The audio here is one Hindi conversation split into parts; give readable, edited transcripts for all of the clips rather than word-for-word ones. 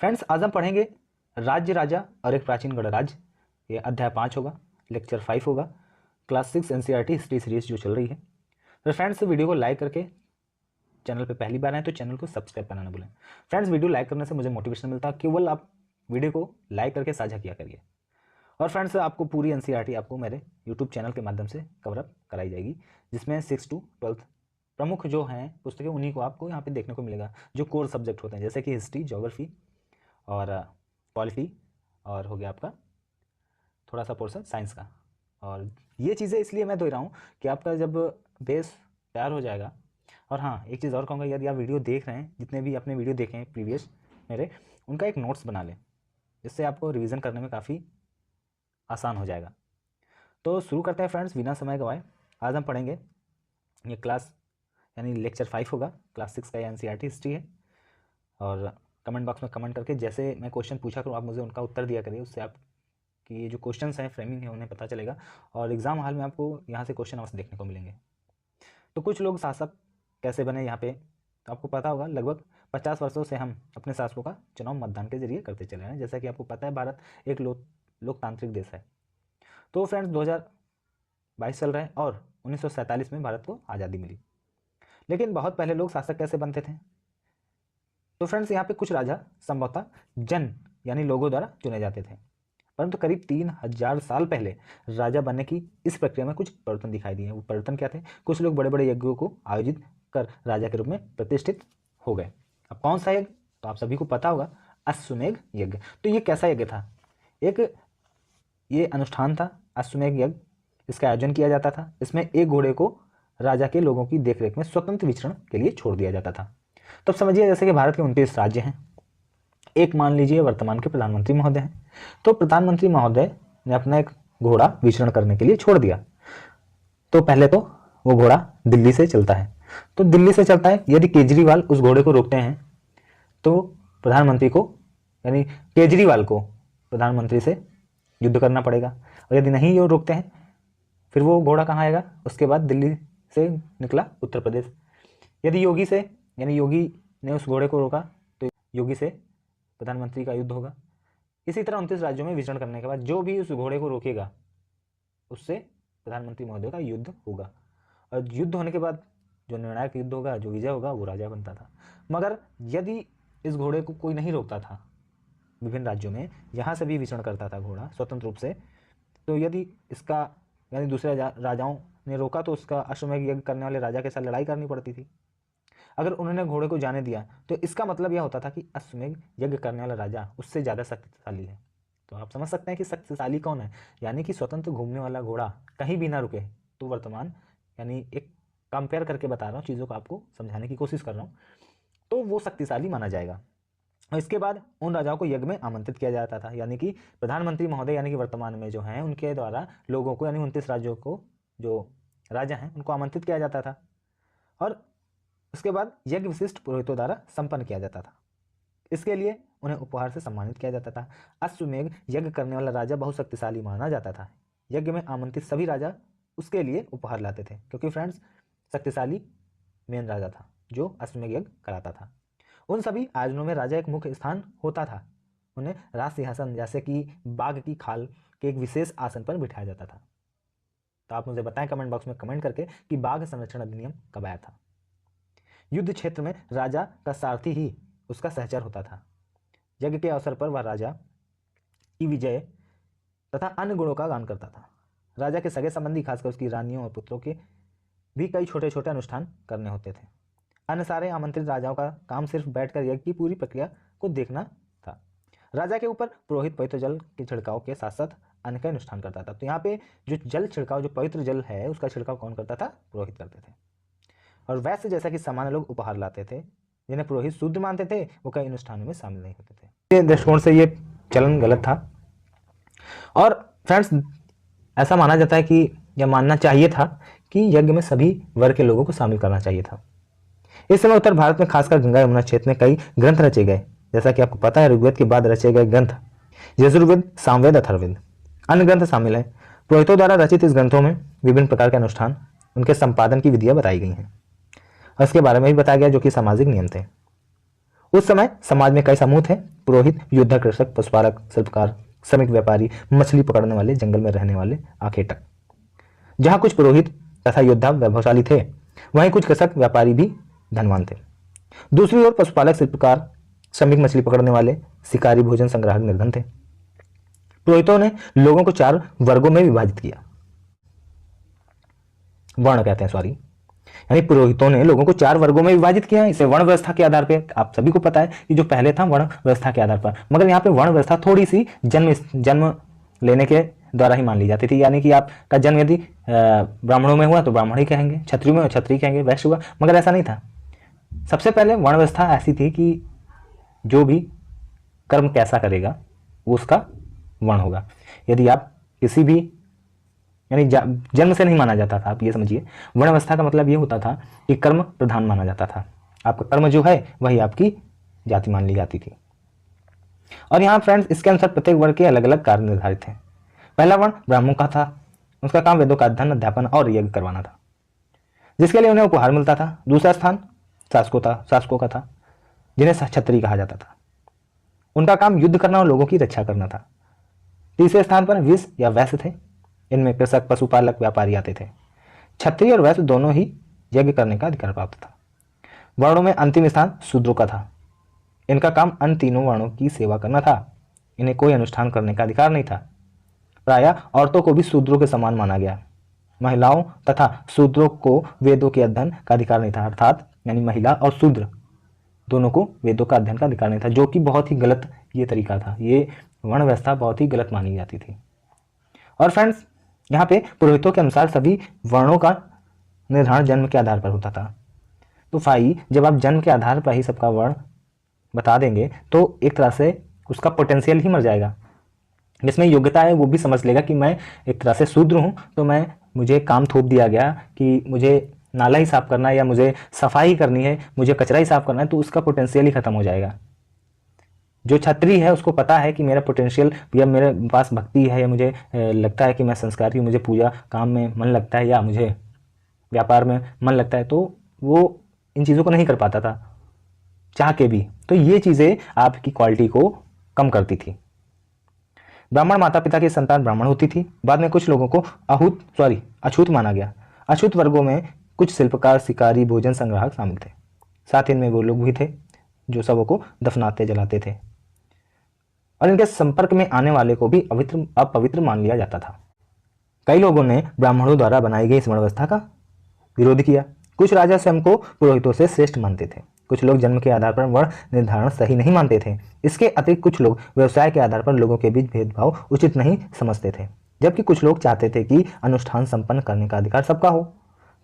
फ्रेंड्स आज हम पढ़ेंगे राज्य राजा और एक प्राचीन गणराज्य। ये अध्याय 5 होगा, लेक्चर 5 होगा, क्लास 6 एनसीईआरटी हिस्ट्री सीरीज जो चल रही है। तो फ्रेंड्स वीडियो को लाइक करके, चैनल पे पहली बार आए तो चैनल को सब्सक्राइब करना ना भूलें। फ्रेंड्स वीडियो लाइक करने से मुझे मोटिवेशन मिलता है, केवल आप वीडियो को लाइक करके साझा किया करिए। और फ्रेंड्स आपको पूरी एनसीईआरटी आपको मेरे यूट्यूब चैनल के माध्यम से कवरअप कराई जाएगी, जिसमें 6 to 12 प्रमुख जो हैं पुस्तकें उन्हीं को आपको यहाँ पे देखने को मिलेगा, जो कोर सब्जेक्ट होते हैं, जैसे कि हिस्ट्री, ज्योग्राफी और पॉलिटी और हो गया आपका थोड़ा सा पोर्शन साइंस का। और ये चीज़ें इसलिए मैं दे रहा हूँ कि आपका जब बेस तैयार हो जाएगा। और हाँ, एक चीज़ और कहूँगा, यदि आप वीडियो देख रहे हैं, जितने भी अपने वीडियो देखे हैं प्रीवियस मेरे, उनका एक नोट्स बना लें, जिससे आपको रिवीजन करने में काफ़ी आसान हो जाएगा। तो शुरू करते हैं फ्रेंड्स, बिना समय गवाए। आज हम पढ़ेंगे ये क्लास यानी लेक्चर 5 होगा, क्लास 6 का एनसीईआरटी हिस्ट्री है। और कमेंट बॉक्स में कमेंट करके जैसे मैं क्वेश्चन पूछा करूँ आप मुझे उनका उत्तर दिया करिए, उससे आपकी ये जो क्वेश्चंस हैं, फ्रेमिंग है, उन्हें पता चलेगा और एग्जाम हॉल में आपको यहाँ से क्वेश्चन अवश्य देखने को मिलेंगे। तो कुछ लोग शासक कैसे बने यहाँ पे, तो आपको पता होगा लगभग 50 वर्षों से हम अपने शासकों का चुनाव मतदान के जरिए करते चले हैं। जैसा कि आपको पता है, भारत एक लोकतांत्रिक देश है। तो फ्रेंड्स 2022 चल रहे हैं और 1947 में भारत को आज़ादी मिली। लेकिन बहुत पहले लोग शासक कैसे बनते थे? तो फ्रेंड्स यहाँ पे कुछ राजा संभवतः जन यानी लोगों द्वारा चुने जाते थे, परंतु करीब 3000 साल पहले राजा बनने की इस प्रक्रिया में कुछ परिवर्तन दिखाई दिए। वो परिवर्तन क्या थे? कुछ लोग बड़े बड़े यज्ञों को आयोजित कर राजा के रूप में प्रतिष्ठित हो गए। अब कौन सा यज्ञ? तो आप सभी को पता होगा, अश्वमेध यज्ञ। तो ये कैसा यज्ञ था? ये अनुष्ठान था अश्वमेध यज्ञ। इसका आयोजन किया जाता था। इसमें एक घोड़े को राजा के लोगों की देखरेख में स्वतंत्र विचरण के लिए छोड़ दिया जाता था। तो समझिए, जैसे कि भारत के 29 राज्य हैं, एक मान लीजिए वर्तमान के प्रधानमंत्री महोदय हैं, तो प्रधानमंत्री महोदय ने अपना एक घोड़ा विचरण करने के लिए छोड़ दिया। तो पहले तो वो घोड़ा दिल्ली से चलता है। तो दिल्ली से चलता है, यदि केजरीवाल उस घोड़े को रोकते हैं तो प्रधानमंत्री को यानी केजरीवाल को प्रधानमंत्री से युद्ध करना पड़ेगा। और यदि नहीं वो रोकते हैं, फिर वो घोड़ा कहाँ आएगा? उसके बाद दिल्ली से निकला उत्तर प्रदेश। यदि योगी से यानी योगी ने उस घोड़े को रोका तो योगी से प्रधानमंत्री का युद्ध होगा। इसी तरह 29 राज्यों में विचरण करने के बाद जो भी उस घोड़े को रोकेगा उससे प्रधानमंत्री महोदय का युद्ध होगा। और युद्ध होने के बाद जो निर्णायक युद्ध होगा, जो विजय होगा, वो राजा बनता था। मगर यदि इस घोड़े को कोई नहीं रोकता था, विभिन्न राज्यों में यहाँ से भी विचरण करता था घोड़ा स्वतंत्र रूप से, तो यदि इसका यानी दूसरे राजाओं ने रोका तो उसका अश्वमेध यज्ञ करने वाले राजा के साथ लड़ाई करनी पड़ती थी। अगर उन्होंने घोड़े को जाने दिया तो इसका मतलब यह होता था कि अश्वमेध यज्ञ करने वाला राजा उससे ज़्यादा शक्तिशाली है। तो आप समझ सकते हैं कि शक्तिशाली कौन है, यानी कि स्वतंत्र घूमने वाला घोड़ा कहीं भी ना रुके। तो वर्तमान यानी एक कंपेयर करके बता रहा हूँ, चीज़ों को आपको समझाने की कोशिश कर रहा हूँ, तो वो शक्तिशाली माना जाएगा। और इसके बाद उन राजाओं को यज्ञ में आमंत्रित किया जाता था, यानी कि प्रधानमंत्री महोदय यानी कि वर्तमान में जो हैं उनके द्वारा लोगों को यानी 29 राज्यों को जो राजा हैं उनको आमंत्रित किया जाता था। और उसके बाद यज्ञ विशिष्ट पुरोहितों द्वारा संपन्न किया जाता था। इसके लिए उन्हें उपहार से सम्मानित किया जाता था। अश्वमेध यज्ञ करने वाला राजा बहुत शक्तिशाली माना जाता था। यज्ञ में आमंत्रित सभी राजा उसके लिए उपहार लाते थे, क्योंकि फ्रेंड्स शक्तिशाली मेन राजा था जो अश्वमेध यज्ञ कराता था। उन सभी आयोजनों में राजा एक मुख्य स्थान होता था। उन्हें राज सिंहासन जैसे कि बाघ की खाल के एक विशेष आसन पर बिठाया जाता था। तो आप मुझे बताएं कमेंट बॉक्स में कमेंट करके कि बाघ संरक्षण अधिनियम कब आया था। युद्ध क्षेत्र में राजा का सारथी ही उसका सहचर होता था। यज्ञ के अवसर पर वह राजा की विजय तथा अन्य गुणों का गान करता था। राजा के सगे संबंधी, खासकर उसकी रानियों और पुत्रों के भी कई छोटे छोटे अनुष्ठान करने होते थे। अन्य सारे आमंत्रित राजाओं का काम सिर्फ बैठकर यज्ञ की पूरी प्रक्रिया को देखना था। राजा के ऊपर पुरोहित पवित्र जल के छिड़काव के साथ साथ अन्य का अनुष्ठान करता था। तो यहाँ पे जो जल छिड़काव, जो पवित्र जल है, उसका छिड़काव कौन करता था? पुरोहित करते थे। और वैसे जैसा कि सामान्य लोग उपहार लाते थे, जिन्हें पुरोहित शुद्ध मानते थे, वो कई अनुष्ठानों में शामिल नहीं होते थे। दृष्टिकोण से ये चलन गलत था। और फ्रेंड्स ऐसा माना जाता है कि यह मानना चाहिए था कि यज्ञ में सभी वर्ग के लोगों को शामिल करना चाहिए था। इस समय उत्तर भारत में खासकर गंगा यमुना क्षेत्र में कई ग्रंथ रचे गए। जैसा कि आपको पता है, ऋग्वेद के बाद रचे गए ग्रंथ यजुर्वेद, सामवेद, अथर्ववेद, अन्य ग्रंथ शामिल हैं। पुरोहितों द्वारा रचित इस ग्रंथों में विभिन्न प्रकार के अनुष्ठान, उनके संपादन की विधियां बताई गई हैं और इसके बारे में भी बताया गया, जो कि सामाजिक नियम थे। उस समय समाज में कई समूह थे, पुरोहित, योद्धा, कृषक, पशुपालक, शिल्पकार, श्रमिक, व्यापारी, मछली पकड़ने वाले, जंगल में रहने वाले, आखेटक। जहां कुछ पुरोहित तथा योद्धा वैभवशाली थे, वहीं कुछ कृषक, व्यापारी भी धनवान थे। दूसरी ओर पशुपालक, शिल्पकार, श्रमिक, मछली पकड़ने वाले, शिकारी, भोजन संग्राहक निर्धन थे। पुरोहितों ने लोगों को 4 वर्गों में विभाजित किया, वर्ण कहते हैं, सॉरी, यानी पुरोहितों ने लोगों को 4 वर्गों में विभाजित किया। इसे वर्ण व्यवस्था के आधार पर, आप सभी को पता है कि जो पहले था वर्ण व्यवस्था के आधार पर, मगर यहाँ पे वर्ण व्यवस्था थोड़ी सी जन्म लेने के द्वारा ही मान ली जाती थी। यानी कि आपका जन्म यदि ब्राह्मणों में हुआ तो ब्राह्मण ही कहेंगे, क्षत्रियों में हुआ क्षत्रिय कहेंगे, वैश्य हुआ, मगर ऐसा नहीं था। सबसे पहले वर्ण व्यवस्था ऐसी थी कि जो भी कर्म कैसा करेगा वो उसका वर्ण होगा। यदि आप किसी भी, यानी जन्म से नहीं माना जाता था, आप ये समझिए। वर्ण व्यवस्था का मतलब ये होता था कि कर्म प्रधान माना जाता था। आपका कर्म जो है वही आपकी जाति मान ली जाती थी। और यहाँ फ्रेंड्स, इसके अनुसार प्रत्येक वर्ण के अलग अलग कार्य निर्धारित हैं। पहला वर्ण ब्राह्मणों का था, उसका काम वेदों का अध्ययन, अध्यापन और यज्ञ करवाना था, जिसके लिए उन्हें उपहार मिलता था। दूसरा स्थान शासकों का था, जिन्हें क्षत्रिय कहा जाता था। उनका काम युद्ध करना और लोगों की रक्षा करना था। तीसरे स्थान पर विष या वैश्य थे, इनमें कृषक, पशुपालक, व्यापारी आते थे। क्षत्रिय और वैश्य दोनों ही यज्ञ करने का अधिकार प्राप्त था। वर्णों में अंतिम स्थान शूद्रों का था। इनका काम अन्य तीनों वर्णों की सेवा करना था। इन्हें कोई अनुष्ठान करने का अधिकार नहीं था। प्रायः औरतों को भी शूद्रों के समान माना गया। महिलाओं तथा शूद्रों को वेदों के अध्ययन का अधिकार नहीं था, अर्थात यानी महिला और शूद्र दोनों को वेदों का अध्ययन का अधिकार नहीं था, जो कि बहुत ही गलत ये तरीका था। ये वर्ण व्यवस्था बहुत ही गलत मानी जाती थी। और फ्रेंड्स, यहाँ पे पुरोहितों के अनुसार सभी वर्णों का निर्धारण जन्म के आधार पर होता था। तो भाई, जब आप जन्म के आधार पर ही सबका वर्ण बता देंगे तो एक तरह से उसका पोटेंशियल ही मर जाएगा। जिसमें योग्यता है वो भी समझ लेगा कि मैं एक तरह से शूद्र हूँ, तो मुझे काम थोप दिया गया कि मुझे नाला ही साफ करना है या मुझे सफाई करनी है, मुझे कचरा ही साफ करना है, तो उसका पोटेंशियल ही खत्म हो जाएगा। जो क्षत्रिय है उसको पता है कि मेरा पोटेंशियल, या मेरे पास भक्ति है, या मुझे लगता है कि मैं संस्कारी हूँ, मुझे पूजा काम में मन लगता है या मुझे व्यापार में मन लगता है, तो वो इन चीज़ों को नहीं कर पाता था चाह के भी। तो ये चीज़ें आपकी क्वालिटी को कम करती थी। ब्राह्मण माता पिता की संतान ब्राह्मण होती थी। बाद में कुछ लोगों को अछूत माना गया। अछूत वर्गों में कुछ शिल्पकार, शिकारी, भोजन संग्राहक शामिल थे। साथ ही इनमें वो लोग भी थे जो सबों को दफनाते जलाते थे, और इनके संपर्क में आने वाले को भी अपवित्र मान लिया जाता था। कई लोगों ने ब्राह्मणों द्वारा बनाई गई इस वर्ण व्यवस्था का विरोध किया। कुछ राजा स्वयं को पुरोहितों से श्रेष्ठ मानते थे। कुछ लोग जन्म के आधार पर वर्ण निर्धारण सही नहीं मानते थे। इसके अतिरिक्त कुछ लोग व्यवसाय के आधार पर लोगों के बीच भेदभाव उचित नहीं समझते थे, जबकि कुछ लोग चाहते थे कि अनुष्ठान संपन्न करने का अधिकार सबका हो।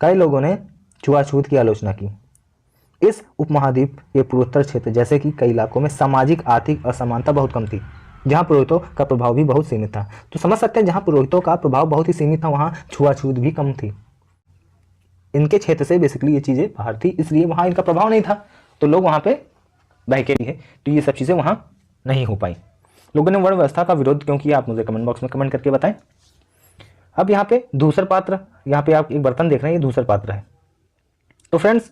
कई लोगों ने छुआछूत की आलोचना की। इस उपमहाद्वीप के पूर्वोत्तर क्षेत्र जैसे कि कई इलाकों में सामाजिक आर्थिक असमानता बहुत कम थी, जहाँ पुरोहितों का प्रभाव भी बहुत सीमित था। तो समझ सकते हैं, जहाँ पुरोहितों का प्रभाव बहुत ही सीमित था वहाँ छुआछूत भी कम थी। इनके क्षेत्र से बेसिकली ये चीज़ें बाहर थी, इसलिए वहाँ इनका प्रभाव नहीं था, तो लोग वहाँ पे बहके भी है, तो ये सब चीज़ें वहाँ नहीं हो पाई। लोगों ने वर्ण व्यवस्था का विरोध क्यों किया, आप मुझे कमेंट बॉक्स में कमेंट करके बताएं। अब यहाँ पे धूसर पात्र, यहाँ पे आप एक बर्तन देख रहे हैं, ये धूसर पात्र है। तो फ्रेंड्स,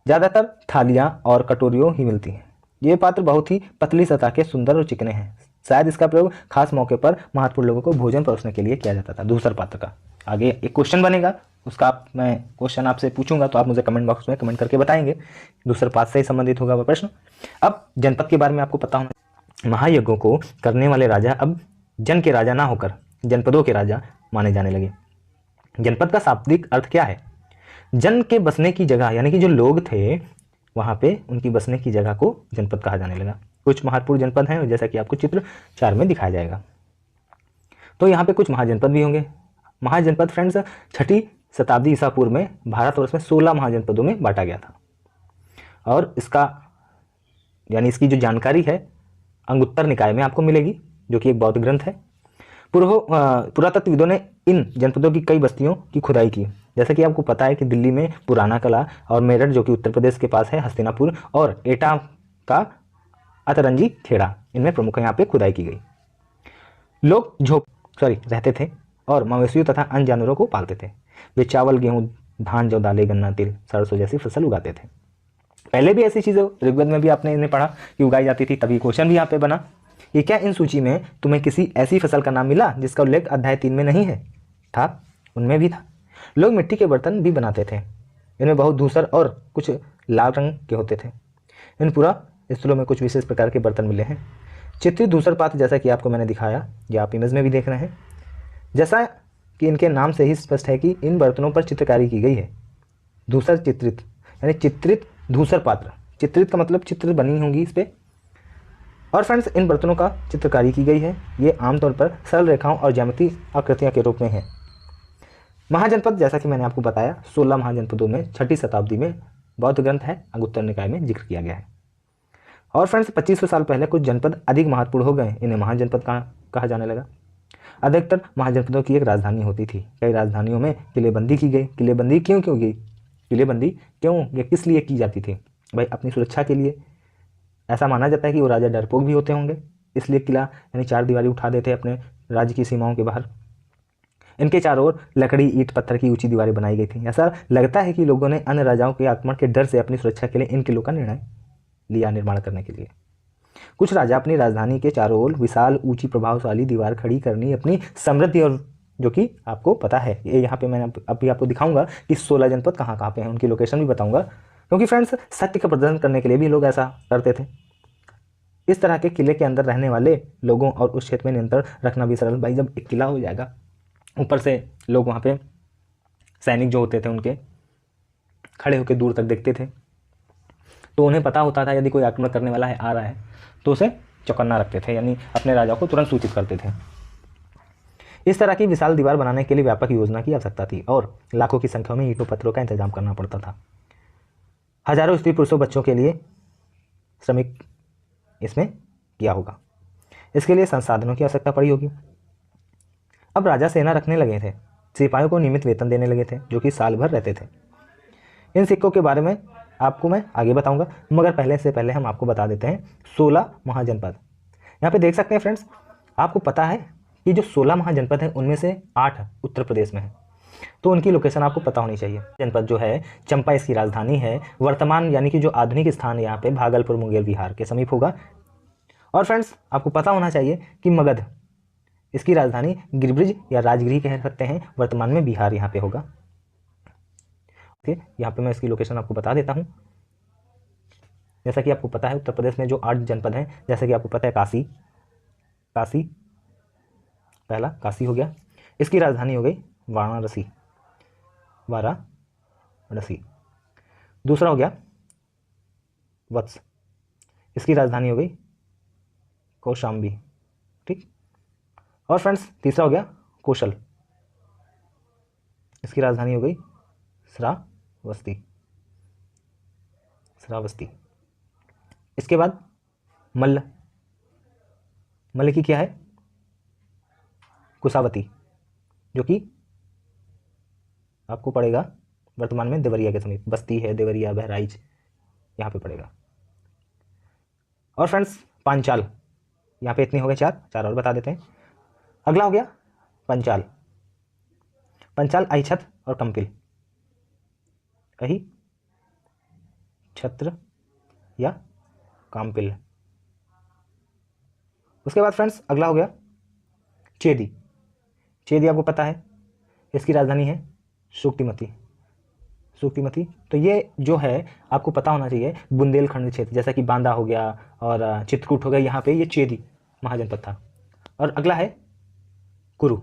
ज़्यादातर थालियाँ और कटोरियों ही मिलती हैं। ये पात्र बहुत ही पतली सतह के, सुंदर और चिकने हैं। शायद इसका प्रयोग खास मौके पर महत्वपूर्ण लोगों को भोजन परोसने के लिए किया जाता था। धूसर पात्र का आगे एक क्वेश्चन बनेगा, उसका मैं क्वेश्चन आपसे पूछूंगा, तो आप मुझे कमेंट बॉक्स में कमेंट करके बताएंगे। दूसरे पात्र से ही संबंधित होगा वह प्रश्न। अब जनपद के बारे में आपको पता होना, महायज्ञों को करने वाले राजा अब जन के राजा ना होकर जनपदों के राजा माने जाने लगे। जनपद का शाब्दिक अर्थ क्या है? जन के बसने की जगह, यानी कि जो लोग थे वहाँ पे उनकी बसने की जगह को जनपद कहा जाने लगा। कुछ महत्वपूर्ण जनपद हैं, जैसा कि आपको चित्र 4 में दिखाया जाएगा। तो यहाँ पे कुछ महाजनपद भी होंगे। महाजनपद फ्रेंड्स 6ठी शताब्दी ईसा पूर्व में भारतवर्ष में 16 महाजनपदों में बांटा गया था, और इसका यानी इसकी जो जानकारी है अंगुत्तर निकाय में आपको मिलेगी, जो कि एक बौद्ध ग्रंथ है। पुरातत्वविदों ने इन जनपदों की कई बस्तियों की खुदाई की। जैसा कि आपको पता है कि दिल्ली में पुराना कला, और मेरठ जो कि उत्तर प्रदेश के पास है हस्तिनापुर, और एटा का अतरंजी खेड़ा, इनमें प्रमुख यहाँ पे खुदाई की गई। लोग रहते थे और मवेशियों तथा अन्य जानवरों को पालते थे। वे चावल, गेहूं, धान, जौ, दालें, गन्ना, तिल, सरसों जैसी फसल उगाते थे। पहले भी ऐसी चीज़ें ऋग्वेद में भी आपने इन्हें पढ़ा कि उगाई जाती थी, तभी क्वेश्चन भी यहाँ पे बना कि क्या इन सूची में तुम्हें किसी ऐसी फसल का नाम मिला जिसका उल्लेख अध्याय 3 में नहीं है? था, उनमें भी था। लोग मिट्टी के बर्तन भी बनाते थे, इनमें बहुत धूसर और कुछ लाल रंग के होते थे। इन पूरा स्थलों में कुछ विशेष प्रकार के बर्तन मिले हैं। चित्रित धूसर पात्र, जैसा कि आपको मैंने दिखाया, ये आप इमेज में भी देख रहे हैं, जैसा कि इनके नाम से ही स्पष्ट है कि इन बर्तनों पर चित्रकारी की गई है। धूसर चित्रित यानी चित्रित धूसर पात्र, चित्रित का मतलब चित्र बनी होंगी इस पर। और फ्रेंड्स, इन बर्तनों का चित्रकारी की गई है। ये आमतौर पर सरल रेखाओं और ज्यामितीय आकृतियां के रूप में है। महाजनपद, जैसा कि मैंने आपको बताया, 16 महाजनपदों में 6ठी शताब्दी में बौद्ध ग्रंथ है अंगुत्तर निकाय में जिक्र किया गया है। और फ्रेंड्स, 2500 साल पहले कुछ जनपद अधिक महत्वपूर्ण हो गए, इन्हें महाजनपद कहा जाने लगा। अधिकतर महाजनपदों की एक राजधानी होती थी। कई राजधानियों में किलेबंदी की गई। किलेबंदी क्यों गई? किलेबंदी क्यों या किस लिए की जाती थी? भाई अपनी सुरक्षा के लिए। ऐसा माना जाता है कि वो राजा डरपोक भी होते होंगे, इसलिए किला यानी चार दीवारी उठा देते अपने राज्य की सीमाओं के बाहर। इनके चारों ओर लकड़ी, ईंट, पत्थर की ऊंची दीवारें बनाई गई थी। ऐसा लगता है कि लोगों ने अन्य राजाओं के आक्रमण के डर से अपनी सुरक्षा के लिए इन किलों का निर्णय लिया निर्माण करने के लिए। कुछ राजा अपनी राजधानी के चारों ओर विशाल, ऊंची, प्रभावशाली दीवार खड़ी करनी अपनी समृद्धि, और जो कि आपको पता है, ये यहाँ पे मैंने अभी आपको दिखाऊंगा कि 16 जनपद कहाँ कहाँ पे हैं, उनकी लोकेशन भी बताऊंगा, क्योंकि फ्रेंड्स सत्य का प्रदर्शन करने के लिए भी लोग ऐसा करते थे। इस तरह के किले के अंदर रहने वाले लोगों और उस क्षेत्र में नियंत्रण रखना भी सरल। भाई जब एक किला हो जाएगा, ऊपर से लोग वहाँ पे सैनिक जो होते थे उनके खड़े होकर दूर तक देखते थे, तो उन्हें पता होता था यदि कोई आक्रमण करने वाला है, आ रहा है, तो उसे चौकन्ना रखते थे, यानी अपने राजा को तुरंत सूचित करते थे। इस तरह की विशाल दीवार बनाने के लिए व्यापक योजना की आवश्यकता थी और लाखों की संख्या में ईंटों पत्थरों का इंतजाम करना पड़ता था। हजारों स्त्री पुरुषों, बच्चों के लिए श्रमिक इसमें किया होगा। इसके लिए संसाधनों की आवश्यकता पड़ी होगी। अब राजा सेना रखने लगे थे, सिपाहियों को नियमित वेतन देने लगे थे, जो कि साल भर रहते थे। इन सिक्कों के बारे में आपको मैं आगे बताऊंगा, मगर पहले हम आपको बता देते हैं 16 महाजनपद। यहाँ पे देख सकते हैं फ्रेंड्स, आपको पता है कि जो 16 महाजनपद हैं उनमें से 8 उत्तर प्रदेश में है, तो उनकी लोकेशन आपको पता होनी चाहिए। जनपद जो है चंपा इसकी राजधानी है। वर्तमान यानी कि जो आधुनिक स्थान यहाँ पे भागलपुर, मुंगेर, बिहार के समीप होगा। और फ्रेंड्स, आपको पता होना चाहिए कि मगध इसकी राजधानी गिरिब्रिज या राजगिरी कह सकते हैं, वर्तमान में बिहार यहाँ पे होगा। यहाँ पे मैं इसकी लोकेशन आपको बता देता हूँ। जैसा कि आपको पता है उत्तर प्रदेश में जो 8 जनपद हैं, जैसे कि आपको पता है काशी, पहला काशी हो गया, इसकी राजधानी हो गई वाराणसी। दूसरा हो गया वत्स, इसकी राजधानी हो गई कौशाम्बी। ठीक। और फ्रेंड्स, तीसरा हो गया कौशल, इसकी राजधानी हो गई श्रावस्ती। इसके बाद मल्ल की क्या है? कुशावती, जो कि आपको पड़ेगा वर्तमान में देवरिया के समीप। बस्ती है, देवरिया, बहराइच, यहाँ पे पड़ेगा। और फ्रेंड्स, पांचाल, यहाँ पे इतने हो गए, चार और बता देते हैं। अगला हो गया पंचाल, अहिछत्र और कंपिल, छत्र या काम्पिल। उसके बाद फ्रेंड्स अगला हो गया चेदी। आपको पता है इसकी राजधानी है शुक्तिमती। तो ये जो है आपको पता होना चाहिए, बुंदेलखंड क्षेत्र, जैसा कि बांदा हो गया और चित्रकूट हो गया, यहाँ पे ये चेदी महाजनपद था। और अगला है कुरु,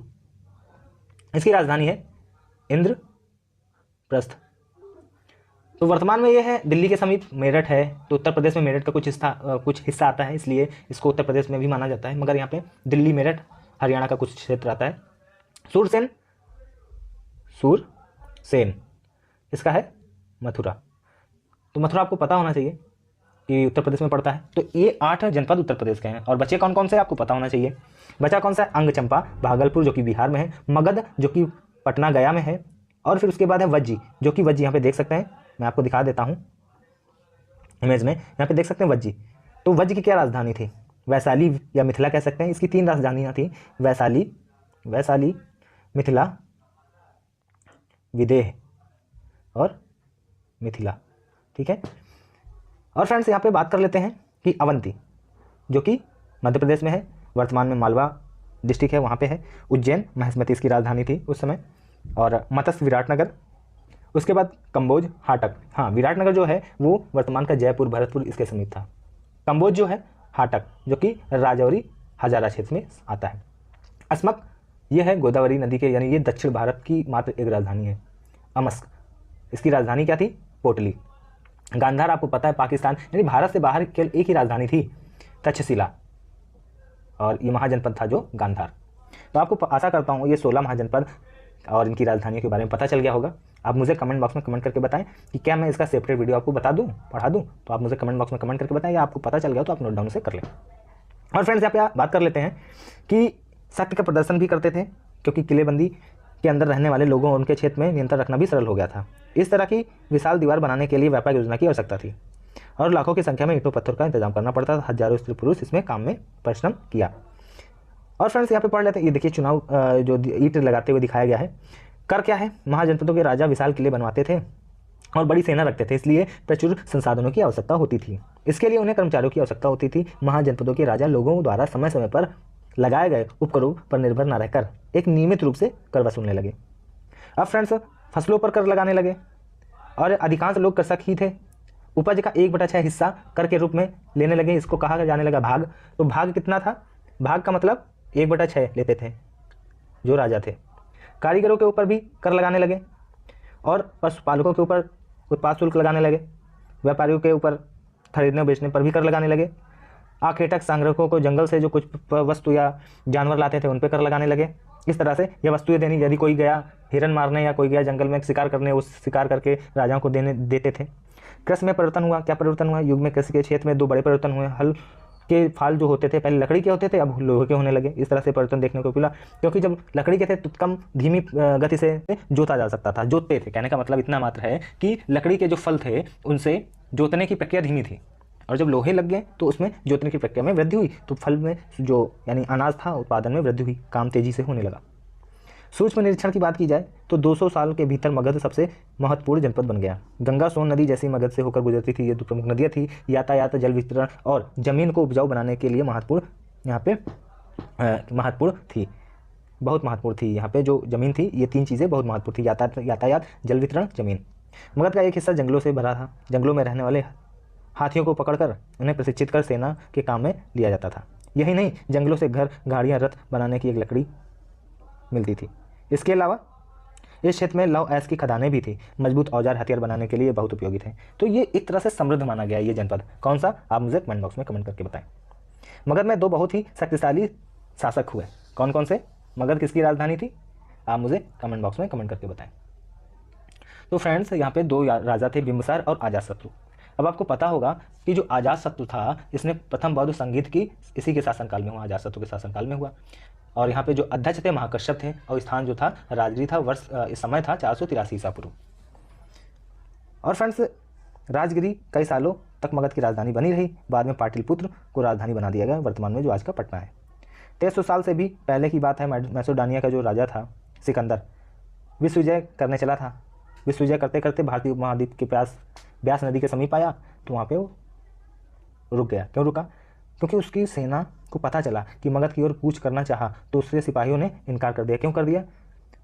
इसकी राजधानी है इंद्रप्रस्थ। तो वर्तमान में ये है दिल्ली के समीप, मेरठ है, तो उत्तर प्रदेश में मेरठ का कुछ हिस्सा आता है, इसलिए इसको उत्तर प्रदेश में भी माना जाता है, मगर यहाँ पे दिल्ली, मेरठ, हरियाणा का कुछ क्षेत्र आता है। सूरसेन, इसका है मथुरा। तो मथुरा आपको पता होना चाहिए कि उत्तर प्रदेश में पड़ता है। तो ये 8 जनपद उत्तर प्रदेश के हैं। और बचे कौन कौन से आपको पता होना चाहिए। बचा कौन सा है? अंगचंपा, भागलपुर, जो कि बिहार में है, मगध, जो कि पटना, गया में है, और फिर उसके बाद है वज्जी, जो कि वज्जी यहाँ पे देख सकते हैं, मैं आपको दिखा देता हूँ इमेज में, यहाँ पे देख सकते हैं वज्जी। तो वज्जी की क्या राजधानी थी? वैशाली या मिथिला कह सकते हैं। इसकी 3 राजधानियाँ थी, वैशाली, मिथिला, विदेह और मिथिला। ठीक है। और फ्रेंड्स यहाँ पे बात कर लेते हैं कि अवंती, जो कि मध्य प्रदेश में है, वर्तमान में मालवा डिस्ट्रिक्ट है, वहाँ पे है। उज्जैन महेश्मती इसकी राजधानी थी उस समय, और मत्स्य विराटनगर, उसके बाद कंबोज हाटक। हाँ, विराटनगर जो है वो वर्तमान का जयपुर भरतपुर इसके समीप था। कंबोज जो है हाटक, जो कि राजौरी हजारा क्षेत्र में आता है। अस्मक ये है गोदावरी नदी के, यानी ये दक्षिण भारत की मात्र एक राजधानी है। अमस्क इसकी राजधानी क्या थी? पोटली। गांधार आपको पता है पाकिस्तान, यानी भारत से बाहर केवल एक ही राजधानी थी, तक्षशिला, और ये महाजनपद था जो गांधार। तो आपको आशा करता हूँ ये 16 महाजनपद और इनकी राजधानियों के बारे में पता चल गया होगा। आप मुझे कमेंट बॉक्स में कमेंट करके बताएं कि क्या मैं इसका सेपरेट वीडियो आपको बता दूं, पढ़ा दूं। तो आप मुझे कमेंट बॉक्स में कमेंट करके बताएं, या आपको पता चल गया तो आप नोट डाउन से कर लें। और फ्रेंड्स यहाँ पे बात कर लेते हैं कि शक्ति का प्रदर्शन भी करते थे, क्योंकि किलेबंदी के अंदर रहने वाले लोगों और उनके क्षेत्र में नियंत्रण रखना भी सरल हो गया था। इस तरह की विशाल दीवार बनाने के लिए व्यापक योजना की आवश्यकता थी, और लाखों की संख्या में ईंटों पत्थर का इंतजाम करना पड़ता था। हजारों स्त्री पुरुष इसमें काम में परिश्रम किया। और फ्रेंड्स यहाँ पे पढ़ लेते हैं, ये देखिए चुनाव जो ईंट लगाते हुए दिखाया गया है। कर क्या है, महाजनपदों के राजा विशाल किले बनवाते थे और बड़ी सेना रखते थे, इसलिए प्रचुर संसाधनों की आवश्यकता होती थी। इसके लिए उन्हें कर्मचारियों की आवश्यकता होती थी। महाजनपदों के राजा लोगों द्वारा समय समय पर लगाए गए उपकरों पर निर्भर न रहकर एक नियमित रूप से कर वसूलने लगे। अब फ्रेंड्स फसलों पर कर लगाने लगे, और अधिकांश लोग कृषक ही थे। उपज का 1/6 हिस्सा कर के रूप में लेने लगे। इसको कहा जाने लगा भाग। तो भाग कितना था? भाग का मतलब 1/6 लेते थे जो राजा थे। कारीगरों के ऊपर भी कर लगाने लगे, और पशुपालकों के ऊपर उत्पाद शुल्क लगाने लगे। व्यापारियों के ऊपर खरीदने बेचने पर भी कर लगाने लगे। आखेटक संग्राहकों को जंगल से जो कुछ वस्तु या जानवर लाते थे उन पर कर लगाने लगे। इस तरह से यह वस्तुएं देनी, यदि कोई गया हिरन मारने या कोई गया जंगल में शिकार करने, उस शिकार करके राजाओं को देते थे। कृषि में परिवर्तन हुआ। क्या परिवर्तन हुआ? युग में कृषि के क्षेत्र में 2 बड़े परिवर्तन हुए। हल के फाल जो होते थे पहले लकड़ी के होते थे, अब लोहे के होने लगे। इस तरह से परिवर्तन देखने को मिला, क्योंकि जब लकड़ी के थे तो कम धीमी गति से जोता जा सकता था। जोतते थे, कहने का मतलब इतना मात्र है कि लकड़ी के जो फल थे उनसे जोतने की प्रक्रिया धीमी थी, और जब लोहे लग गए तो उसमें जोतने की प्रक्रिया में वृद्धि हुई, तो फल में जो यानी अनाज था उत्पादन में वृद्धि हुई, काम तेजी से होने लगा। सूक्ष्म निरीक्षण की बात की जाए तो 200 साल के भीतर मगध सबसे महत्वपूर्ण जनपद बन गया। गंगा सोन नदी जैसी मगध से होकर गुजरती थी। ये 2 प्रमुख नदियाँ थी। यातायात, जल वितरण और जमीन को उपजाऊ बनाने के लिए यहाँ पे महत्वपूर्ण थी, बहुत महत्वपूर्ण थी। यहाँ पे जो जमीन थी, ये 3 चीज़ें बहुत महत्वपूर्ण थी: यातायात, जल वितरण, जमीन। मगध का एक हिस्सा जंगलों से भरा था। जंगलों में रहने वाले हाथियों को पकड़कर उन्हें प्रशिक्षित कर सेना के काम में लिया जाता था। यही नहीं, जंगलों से घर, गाड़ियाँ, रथ बनाने की एक लकड़ी मिलती थी। इसके अलावा इस क्षेत्र में लौह अयस्क की खदानें भी थी। मजबूत औजार हथियार बनाने के लिए बहुत उपयोगी थे। तो ये एक तरह से समृद्ध माना गया ये जनपद। कौन सा? आप मुझे कमेंट बॉक्स में कमेंट करके बताएं। मगध में 2 बहुत ही शक्तिशाली शासक हुए। कौन कौन से? मगध किसकी राजधानी थी? आप मुझे कमेंट बॉक्स में कमेंट करके बताएं। तो फ्रेंड्स यहाँ पे 2 राजा थे, बिंबिसार और अजातशत्रु। अब आपको पता होगा कि जो अजातशत्रु था इसने प्रथम बौद्ध संगीत की इसी के शासनकाल में हुआ, अजातशत्रु के शासनकाल में हुआ। और यहाँ पे जो अध्यक्ष थे महाकश्यप थे, और स्थान जो था राजगिरी था। वर्ष इस समय था 483 ईसा पूर्व। और फ्रेंड्स राजगिरी कई सालों तक मगध की राजधानी बनी रही। बाद में पाटलिपुत्र को राजधानी बना दिया गया, वर्तमान में जो आज का पटना है। 1300 साल से भी पहले की बात है। मैसेडोनिया का जो राजा था सिकंदर, विश्व विजय करने चला था। विश्व विजय करते करते भारतीय उपमहाद्वीप के पास ब्यास नदी के समीप आया, तो वहाँ पे वो रुक गया। क्यों रुका? क्योंकि उसकी सेना को पता चला कि मगध की ओर कूच करना चाहा, तो उससे सिपाहियों ने इनकार कर दिया। क्यों कर दिया?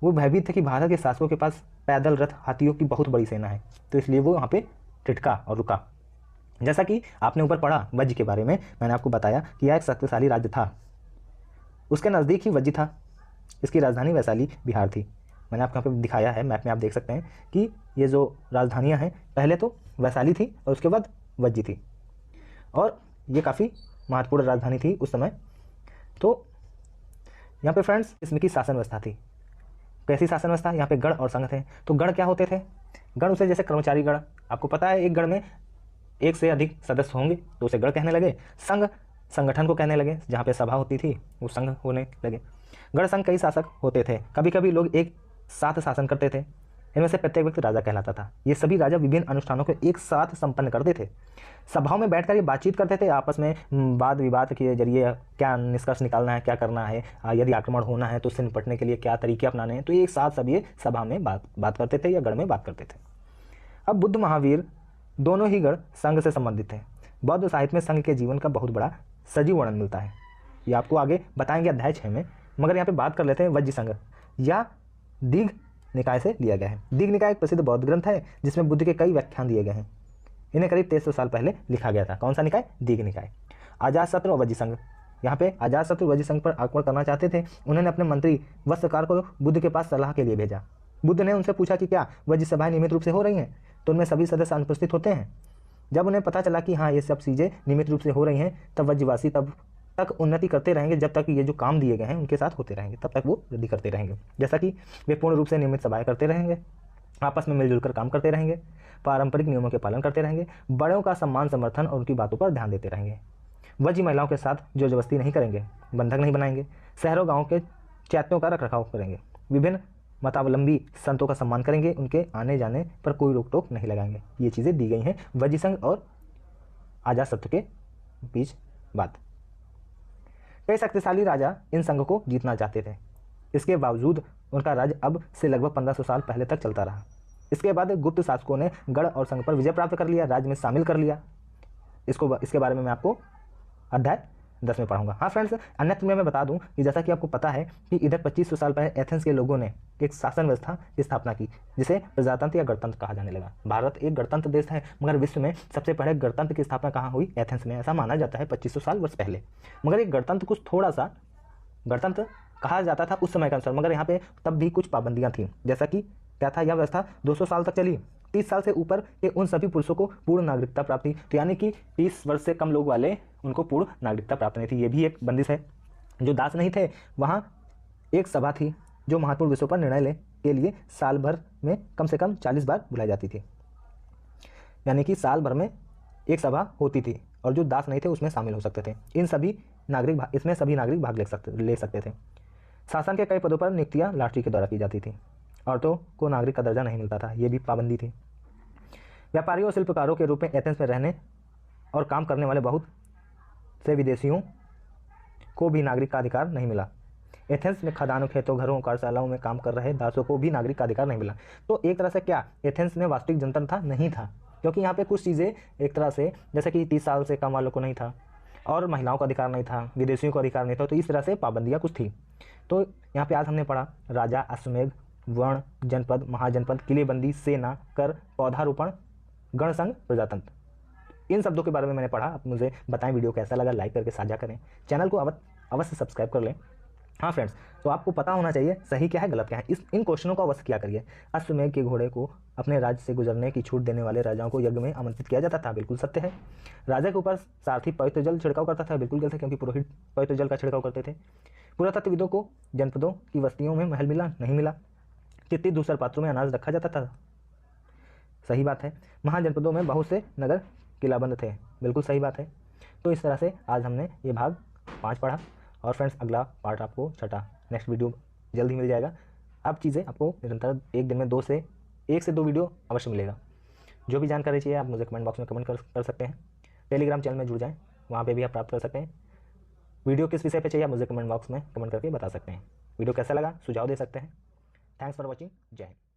वो भयभीत थे कि भारत के शासकों के पास पैदल, रथ, हाथियों की बहुत बड़ी सेना है, तो इसलिए वो वहाँ पे टिटका और रुका। जैसा कि आपने ऊपर पढ़ा वज्र के बारे में, मैंने आपको बताया कि यह एक शक्तिशाली राज्य था। उसके नज़दीक ही वज्र था। इसकी राजधानी वैशाली बिहार थी। मैंने आपको यहाँ पे दिखाया है, मैप में आप देख सकते हैं कि ये जो राजधानियाँ हैं, पहले तो वैशाली थी और उसके बाद वज्र थी, और ये काफ़ी महत्वपूर्ण राजधानी थी उस समय। तो यहाँ पे फ्रेंड्स इसमें की शासन व्यवस्था थी। कैसी शासन व्यवस्था? यहाँ पे गढ़ और संघ थे। तो गढ़ क्या होते थे? गढ़ उसे जैसे कर्मचारी गढ़, आपको पता है एक गढ़ में 1 से अधिक सदस्य होंगे तो उसे गढ़ कहने लगे। संघ संगठन को कहने लगे, जहाँ पे सभा होती थी वो संघ होने लगे। गढ़ संघ कई शासक होते थे। कभी कभी लोग एक साथ शासन करते थे। इनमें से प्रत्येक व्यक्ति राजा कहलाता था। ये सभी राजा विभिन्न अनुष्ठानों को एक साथ संपन्न करते थे। सभाओं में बैठकर ये बातचीत करते थे आपस में, वाद विवाद के जरिए क्या निष्कर्ष निकालना है, क्या करना है, यदि आक्रमण होना है तो उससे निपटने के लिए क्या तरीके अपनाने हैं। तो ये एक साथ सब ये सभा में बात करते थे या गढ़ में बात करते थे। अब बुद्ध महावीर दोनों ही गण संघ से संबंधित हैं। बौद्ध साहित्य में संघ के जीवन का बहुत बड़ा सजीव वर्णन मिलता है। ये आपको आगे बताएंगे अध्याय 6 में, मगर यहाँ पे बात कर लेते हैं वज्र संघ या दीघ निकाय से लिया गया है। दीघ निकाय एक प्रसिद्ध बौद्ध ग्रंथ है जिसमें बुद्ध के कई व्याख्यान दिए गए हैं। इन्हें करीब 2300 साल पहले लिखा गया था। कौन सा निकाय? दीघ निकाय। अजातशत्रु और वज्र संघ, यहाँ पे अजातशत्रु वज्र संघ पर आक्रमण करना चाहते थे। उन्होंने अपने मंत्री वत्सकार को बुद्ध के पास सलाह के लिए भेजा। बुद्ध ने उनसे पूछा कि क्या वज्र सभाएं नियमित रूप से हो रही हैं, तो उनमें सभी सदस्य अनुपस्थित होते हैं। जब उन्हें पता चला कि हाँ ये सब चीज़ें नियमित रूप से हो रही हैं, तब वज्रवासी तब तक उन्नति करते रहेंगे जब तक ये जो काम दिए गए हैं उनके साथ होते रहेंगे, तब तक वो वृद्धि करते रहेंगे। जैसा कि वे पूर्ण रूप से नियमित सभाएं करते रहेंगे, आपस में मिलजुल कर काम करते रहेंगे, पारंपरिक नियमों के पालन करते रहेंगे, बड़ों का सम्मान समर्थन और उनकी बातों पर ध्यान देते रहेंगे। वज्र महिलाओं के साथ जो जबरदस्ती नहीं करेंगे, बंधक नहीं बनाएंगे, शहरों गाँव के चैत्यों का रख रखाव करेंगे, विभिन्न मतावलंबी संतों का सम्मान करेंगे, उनके आने जाने पर कोई रोक टोक नहीं लगाएंगे। ये चीज़ें दी गई हैं वज्र संघ और अजातशत्रु के बीच बात। कई शक्तिशाली राजा इन संघ को जीतना चाहते थे। इसके बावजूद उनका राज्य अब से लगभग 1500 साल पहले तक चलता रहा। इसके बाद गुप्त शासकों ने गढ़ और संघ पर विजय प्राप्त कर लिया, राज्य में शामिल कर लिया। इसके बारे में मैं आपको अध्याय 10 में पढ़ूंगा। हाँ फ्रेंड्स, अन्यत्र में मैं बता दूं कि जैसा कि आपको पता है कि इधर 2500 साल पहले एथेंस के लोगों ने एक शासन व्यवस्था की स्थापना की जिसे प्रजातंत्र या गणतंत्र कहा जाने लगा। भारत एक गणतंत्र देश है, मगर विश्व में सबसे पहले गणतंत्र की स्थापना कहाँ हुई? एथेंस में। ऐसा माना जाता है 2500 साल वर्ष पहले। मगर एक गणतंत्र कुछ थोड़ा सा गणतंत्र कहा जाता था उस समय के अनुसार, मगर यहाँ पे तब भी कुछ पाबंदियाँ थीं। जैसा कि क्या था, यह व्यवस्था 200 साल तक चली। 30 साल से ऊपर के उन सभी पुरुषों को पूर्ण नागरिकता प्राप्त थी, तो यानी कि 30 वर्ष से कम लोग वाले उनको पूर्ण नागरिकता प्राप्त नहीं थी। ये भी एक बंदिश है। जो दास नहीं थे, वहाँ एक सभा थी जो महत्वपूर्ण विषयों पर निर्णय के लिए साल भर में कम से कम 40 बार बुलाई जाती थी। यानी कि साल भर में एक सभा होती थी और जो दास नहीं थे उसमें शामिल हो सकते थे। इसमें सभी नागरिक भाग ले सकते थे। शासन के कई पदों पर नियुक्तियाँ लॉटरी के द्वारा की जाती थी। औरतों को नागरिक का दर्जा नहीं मिलता था, ये भी पाबंदी थी। व्यापारियों और शिल्पकारों के रूप में एथेंस में रहने और काम करने वाले बहुत से विदेशियों को भी नागरिक का अधिकार नहीं मिला। एथेंस में खदानों, खेतों, घरों, कार्यशालाओं में काम कर रहे दासों को भी नागरिक का अधिकार नहीं मिला। तो एक तरह से क्या एथेंस में वास्तविक जनतंत्र था? नहीं था, क्योंकि यहाँ पे कुछ चीज़ें एक तरह से जैसे कि 30 साल से कम वालों को नहीं था और महिलाओं का अधिकार नहीं था, विदेशियों को अधिकार नहीं था। तो इस तरह से पाबंदियाँ कुछ थी। तो यहाँ पे आज हमने पढ़ा राजा, अश्वमेध, वर्ण, जनपद, महाजनपद, किलेबंदी, सेना, कर, पौधारोपण, गणसंघ, प्रजातंत्र। इन शब्दों के बारे में मैंने पढ़ा। आप मुझे बताएं वीडियो कैसा लगा, लाइक करके साझा करें, चैनल को अवश्य सब्सक्राइब कर लें। हाँ फ्रेंड्स, तो आपको पता होना चाहिए सही क्या है गलत क्या है। इन क्वेश्चनों को अवश्य क्या करिए। अश्वमेध के घोड़े को अपने राज्य से गुजरने की छूट देने वाले राजाओं को यज्ञ में आमंत्रित किया जाता था, बिल्कुल सत्य है। राजा के ऊपर सारथी पवित्र जल छिड़काव करता था, बिल्कुल गलत है, क्योंकि पुरोहित पवित्र जल का छिड़काव करते थे। पुरातत्वविदों को जनपदों की बस्तियों में महल मिला नहीं मिला। चित्ती धूसर पात्रों में अनाज रखा जाता था, सही बात है। महाजनपदों में बहुत से नगर किलाबंद थे, बिल्कुल सही बात है। तो इस तरह से आज हमने ये भाग 5 पढ़ा। और फ्रेंड्स, अगला पार्ट आपको छठा नेक्स्ट वीडियो जल्द ही मिल जाएगा। अब चीज़ें आपको निरंतर एक दिन में 1 से 2 वीडियो अवश्य मिलेगा। जो भी जानकारी चाहिए आप मुझे कमेंट बॉक्स में कमेंट कर सकते हैं। टेलीग्राम चैनल में जुड़ जाएँ, वहाँ पे भी आप प्राप्त कर सकते हैं। वीडियो किस विषय पे चाहिए आप मुझे कमेंट बॉक्स में कमेंट करके बता सकते हैं। वीडियो कैसा लगा सुझाव दे सकते हैं। Thanks for watching. जय हिंद।